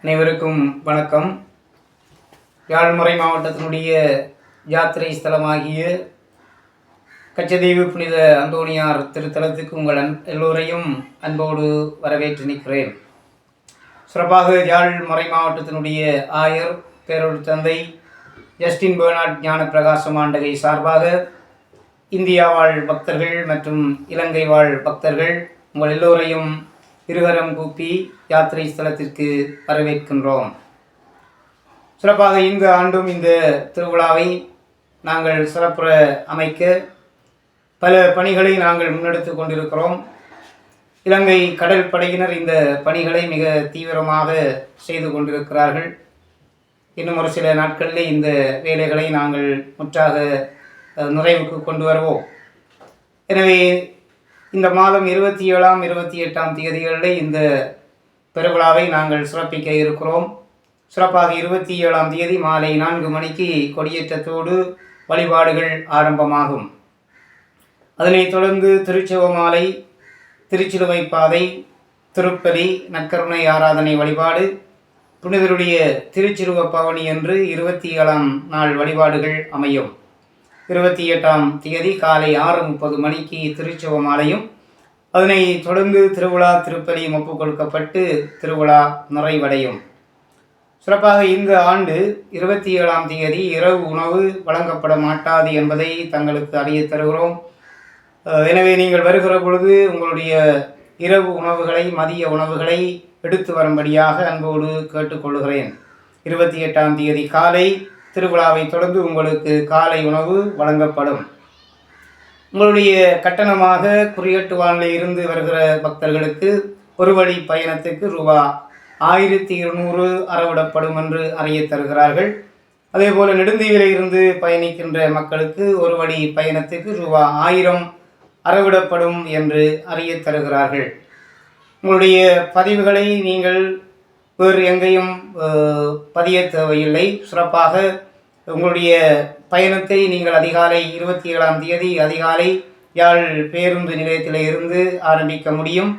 அனைவருக்கும் வணக்கம். யாழ்மறை மாவட்டத்தினுடைய யாத்திரை ஸ்தலமாகிய கச்சதீவு புனித அந்தோணியார் திருத்தலத்துக்கு உங்கள் எல்லோரையும் அன்போடு வரவேற்று நிற்கிறேன். சிறப்பாக யாழ்மறை மாவட்டத்தினுடைய ஆயர் பேரொரு தந்தை ஜஸ்டின் பெர்னார்ட் ஞான பிரகாசம் ஆண்டகை சார்பாக இந்தியா வாழ் பக்தர்கள் மற்றும் இலங்கை வாழ் பக்தர்கள் உங்கள் எல்லோரையும் இருகரம் கூப்பி யாத்திரை ஸ்தலத்திற்கு வரவேற்கின்றோம். சிறப்பாக இந்த ஆண்டும் இந்த திருவிழாவை நாங்கள் சிறப்புற அமைக்க பல பணிகளை நாங்கள் முன்னெடுத்து கொண்டிருக்கிறோம். இலங்கை கடல் படையினர் இந்த பணிகளை மிக தீவிரமாக செய்து கொண்டிருக்கிறார்கள். இன்னும் ஒரு சில நாட்களிலே இந்த வேலைகளை நாங்கள் முற்றாக நிறைவுக்கு கொண்டு வருவோம். எனவே இந்த மாதம் 27ஆம் 28ஆம் தேதிகளில் இந்த பெருவிழாவை நாங்கள் சிறப்பிக்க இருக்கிறோம். சிறப்பாக 27ஆம் தேதி மாலை 4 மணிக்கு கொடியேற்றத்தோடு வழிபாடுகள் ஆரம்பமாகும். அதனைத் தொடர்ந்து திருச்செவமாலை, திருச்சிலுவை பாதை, திருப்பலி, நற்கருணை ஆராதனை வழிபாடு, புனிதருடைய திருச்சிலுவ பவனி என்று 27ஆம் நாள் வழிபாடுகள் அமையும். 28ஆம் தேதி காலை 6:30 மணிக்கு திருச்செவமாலையும், அதனை தொடர்ந்து திருவிழா திருப்பலியும் ஒப்புக் கொடுக்கப்பட்டு திருவிழா நிறைவடையும். சிறப்பாக இந்த ஆண்டு 27ஆம் தேதி இரவு உணவு வழங்கப்பட மாட்டாது என்பதை தங்களுக்கு அறிய தருகிறோம். எனவே நீங்கள் வருகிற பொழுது உங்களுடைய இரவு உணவுகளை, மதிய உணவுகளை எடுத்து வரும்படியாக அன்போடு கேட்டுக்கொள்கிறேன். 28ஆம் தேதி காலை திருவிழாவை தொடர்ந்து உங்களுக்கு காலை உணவு வழங்கப்படும். உங்களுடைய கட்டணமாக குறியட்டுவானில் இருந்து வருகிற பக்தர்களுக்கு ஒரு வழி பயணத்துக்கு ரூபா 1200 அறவிடப்படும் என்று அறிய தருகிறார்கள். அதே போல் நெடுந்தீவில இருந்து பயணிக்கின்ற மக்களுக்கு ஒரு வழி பயணத்துக்கு ரூபா 1000 அறவிடப்படும் என்று அறிய தருகிறார்கள். உங்களுடைய பதிவுகளை நீங்கள் வேறு எங்கேயும் பதிய தேவையில்லை. சிறப்பாக உங்களுடைய பயணத்தை நீங்கள் அதிகாலை 27ஆம் தேதி அதிகாலை யாழ் பேருந்து நிலையத்தில் இருந்து ஆரம்பிக்க முடியும்.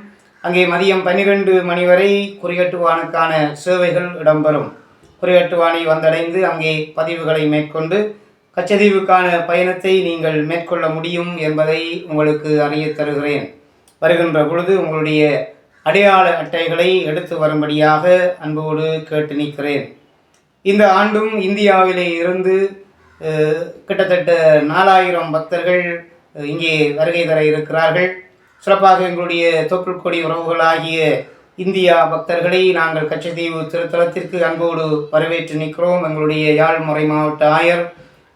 அங்கே மதியம் 12 மணி வரை குறியட்டுவானுக்கான சேவைகள் இடம்பெறும். குறியட்டுவானை வந்தடைந்து அங்கே பதிவுகளை மேற்கொண்டு கச்சதீவுக்கான பயணத்தை நீங்கள் மேற்கொள்ள முடியும் என்பதை உங்களுக்கு அறிய தருகிறேன். வருகின்ற பொழுது உங்களுடைய அடையாள அட்டைகளை எடுத்து வரும்படியாக அன்போடு கேட்டு நிற்கிறேன். இந்த ஆண்டும் இந்தியாவிலே இருந்து கிட்டத்தட்ட 4000 பக்தர்கள் இங்கே வருகை தர இருக்கிறார்கள். சிறப்பாக எங்களுடைய தொப்புள் கொடி உறவுகளாகிய இந்தியா பக்தர்களை நாங்கள் கச்சதீவு திருத்தலத்திற்கு அன்போடு வரவேற்று நிற்கிறோம். எங்களுடைய யாழ்மறை மாவட்ட ஆயர்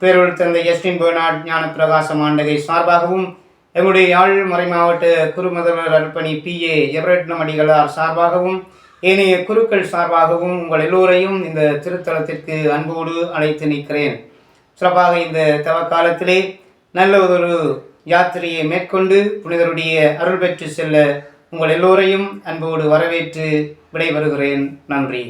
பேரொரு தந்தை ஜஸ்டின் பெர்னார்ட் ஞான பிரகாசம் ஆண்டகை சார்பாகவும், எங்களுடைய யாழ்மறை மாவட்ட குருமதவர் அர்ப்பணி PA எவரட்னம் அடிகளார் சார்பாகவும், ஏனைய குருக்கள் சார்பாகவும் உங்கள் எல்லோரையும் இந்த திருத்தலத்திற்கு அன்போடு அழைத்து நிற்கிறேன். சிறப்பாக இந்த தவக்காலத்திலே நல்ல ஒரு யாத்திரையை மேற்கொண்டு புனிதருடைய அருள் பெற்று செல்ல உங்கள் எல்லோரையும் அன்போடு வரவேற்று விடைபெறுகிறேன். நன்றி.